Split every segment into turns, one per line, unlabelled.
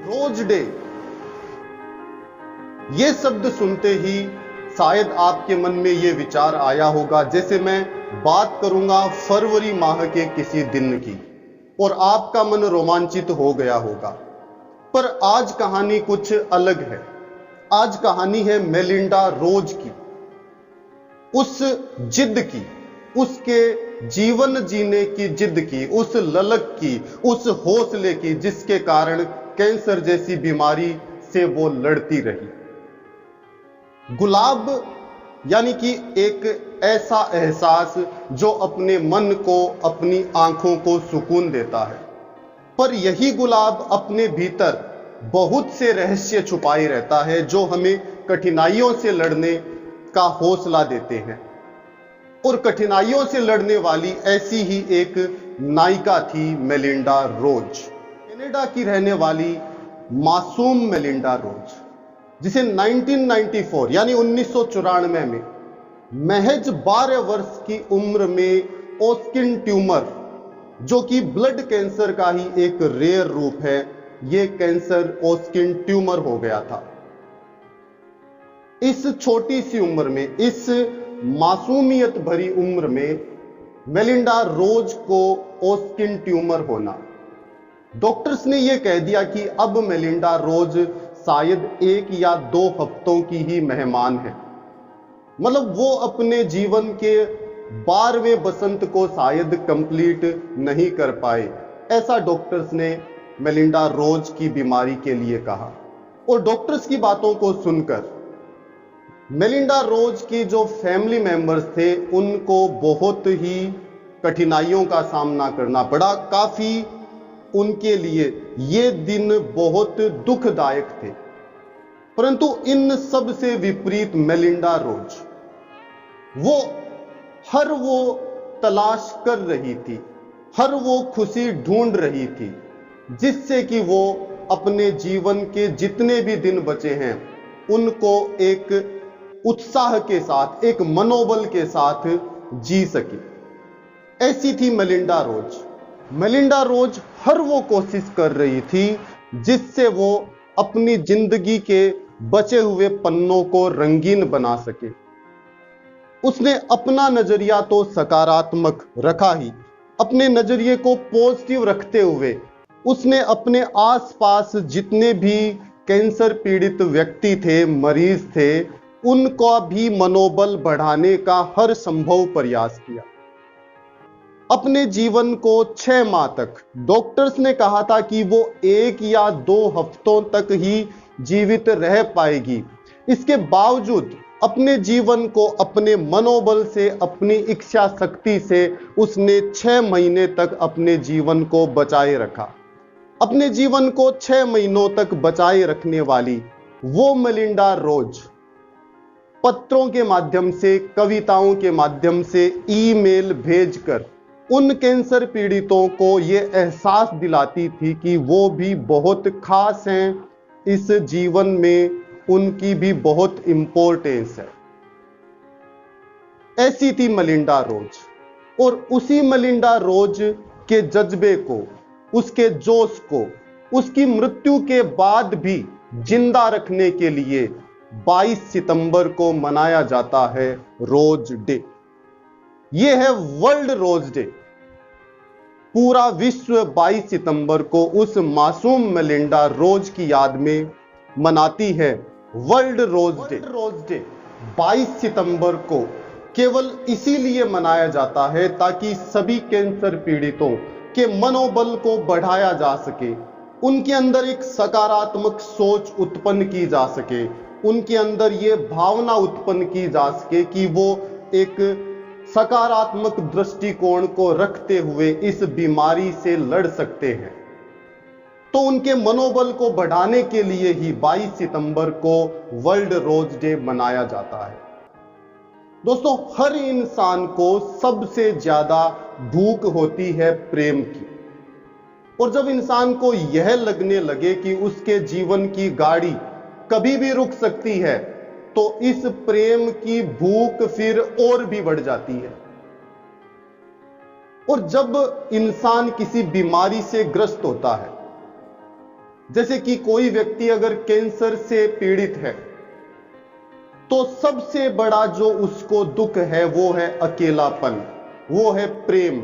Rose day, ये शब्द सुनते ही शायद आपके मन में ये विचार आया होगा जैसे मैं बात करूंगा फरवरी माह के किसी दिन की और आपका मन रोमांचित हो गया होगा। पर आज कहानी कुछ अलग है। आज कहानी है मेलिंडा रोज की, उस जिद की, उसके जीवन जीने की जिद की, उस ललक की, उस हौसले की जिसके कारण कैंसर जैसी बीमारी से वो लड़ती रही। गुलाब यानी कि एक ऐसा एहसास जो अपने मन को, अपनी आंखों को सुकून देता है, पर यही गुलाब अपने भीतर बहुत से रहस्य छुपाए रहता है जो हमें कठिनाइयों से लड़ने का हौसला देते हैं। और कठिनाइयों से लड़ने वाली ऐसी ही एक नायिका थी मेलिंडा रोज, कनाडा की रहने वाली मासूम मेलिंडा रोज, जिसे 1994 यानी 1994 में महज 12 वर्ष की उम्र में ओस्किन ट्यूमर, जो कि ब्लड कैंसर का ही एक रेयर रूप है, यह कैंसर ओस्किन ट्यूमर हो गया था। इस छोटी सी उम्र में, इस मासूमियत भरी उम्र में मेलिंडा रोज को ओस्किन ट्यूमर होना, डॉक्टर्स ने यह कह दिया कि अब मेलिंडा रोज शायद 1 या 2 हफ्तों की ही मेहमान है। मतलब वो अपने जीवन के 12वें बसंत को शायद कंप्लीट नहीं कर पाए, ऐसा डॉक्टर्स ने मेलिंडा रोज की बीमारी के लिए कहा। और डॉक्टर्स की बातों को सुनकर मेलिंडा रोज की जो फैमिली मेंबर्स थे उनको बहुत ही कठिनाइयों का सामना करना पड़ा। काफी उनके लिए ये दिन बहुत दुखदायक थे। परंतु इन सब से विपरीत मेलिंडा रोज, वो तलाश कर रही थी, हर वो खुशी ढूंढ रही थी जिससे कि वो अपने जीवन के जितने भी दिन बचे हैं उनको एक उत्साह के साथ, एक मनोबल के साथ जी सके। ऐसी थी मेलिंडा रोज। मेलिंडा रोज हर वो कोशिश कर रही थी जिससे वो अपनी जिंदगी के बचे हुए पन्नों को रंगीन बना सके। उसने अपना नजरिया तो सकारात्मक रखा ही, अपने नजरिए को पॉजिटिव रखते हुए उसने अपने आसपास जितने भी कैंसर पीड़ित व्यक्ति थे, मरीज थे, उनका भी मनोबल बढ़ाने का हर संभव प्रयास किया। अपने जीवन को 6 माह तक, डॉक्टर्स ने कहा था कि वो 1 या 2 हफ्तों तक ही जीवित रह पाएगी, इसके बावजूद अपने जीवन को अपने मनोबल से, अपनी इच्छा शक्ति से उसने 6 महीने तक अपने जीवन को बचाए रखा। अपने जीवन को 6 महीनों तक बचाए रखने वाली वो मेलिंडा रोज पत्रों के माध्यम से, कविताओं के माध्यम से, ईमेल भेजकर उन कैंसर पीड़ितों को यह एहसास दिलाती थी कि वो भी बहुत खास हैं, इस जीवन में उनकी भी बहुत इंपॉर्टेंस है। ऐसी थी मेलिंडा रोज। और उसी मेलिंडा रोज के जज्बे को, उसके जोश को, उसकी मृत्यु के बाद भी जिंदा रखने के लिए 22 सितंबर को मनाया जाता है रोज डे। यह है वर्ल्ड रोज डे। पूरा विश्व 22 सितंबर को उस मासूम मेलिंडा रोज की याद में मनाती है world rose day. Rose day 22 सितंबर को केवल इसीलिए मनाया जाता है ताकि सभी कैंसर पीड़ितों के मनोबल को बढ़ाया जा सके, उनके अंदर एक सकारात्मक सोच उत्पन्न की जा सके, उनके अंदर ये भावना उत्पन्न की जा सके कि वो एक सकारात्मक दृष्टिकोण को रखते हुए इस बीमारी से लड़ सकते हैं। तो उनके मनोबल को बढ़ाने के लिए ही 22 सितंबर को वर्ल्ड रोज डे मनाया जाता है। दोस्तों, हर इंसान को सबसे ज्यादा भूख होती है प्रेम की। और जब इंसान को यह लगने लगे कि उसके जीवन की गाड़ी कभी भी रुक सकती है, तो इस प्रेम की भूख फिर और भी बढ़ जाती है। और जब इंसान किसी बीमारी से ग्रस्त होता है जैसे कि कोई व्यक्ति अगर कैंसर से पीड़ित है तो सबसे बड़ा जो उसको दुख है वो है अकेलापन, वो है प्रेम।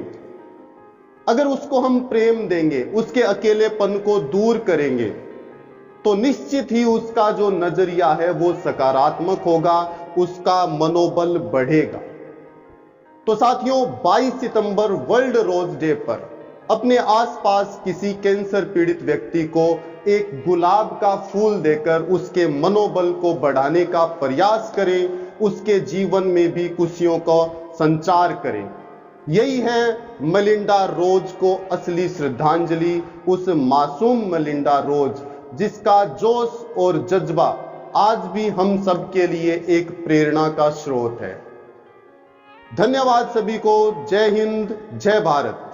अगर उसको हम प्रेम देंगे, उसके अकेलेपन को दूर करेंगे, तो निश्चित ही उसका जो नजरिया है वो सकारात्मक होगा, उसका मनोबल बढ़ेगा। तो साथियों, 22 सितंबर वर्ल्ड रोज डे पर अपने आसपास किसी कैंसर पीड़ित व्यक्ति को एक गुलाब का फूल देकर उसके मनोबल को बढ़ाने का प्रयास करें, उसके जीवन में भी खुशियों का संचार करें। यही है मेलिंडा रोज को असली श्रद्धांजलि, उस मासूम मेलिंडा रोज जिसका जोश और जज्बा आज भी हम सब के लिए एक प्रेरणा का स्रोत है। धन्यवाद सभी को। जय हिंद, जय भारत।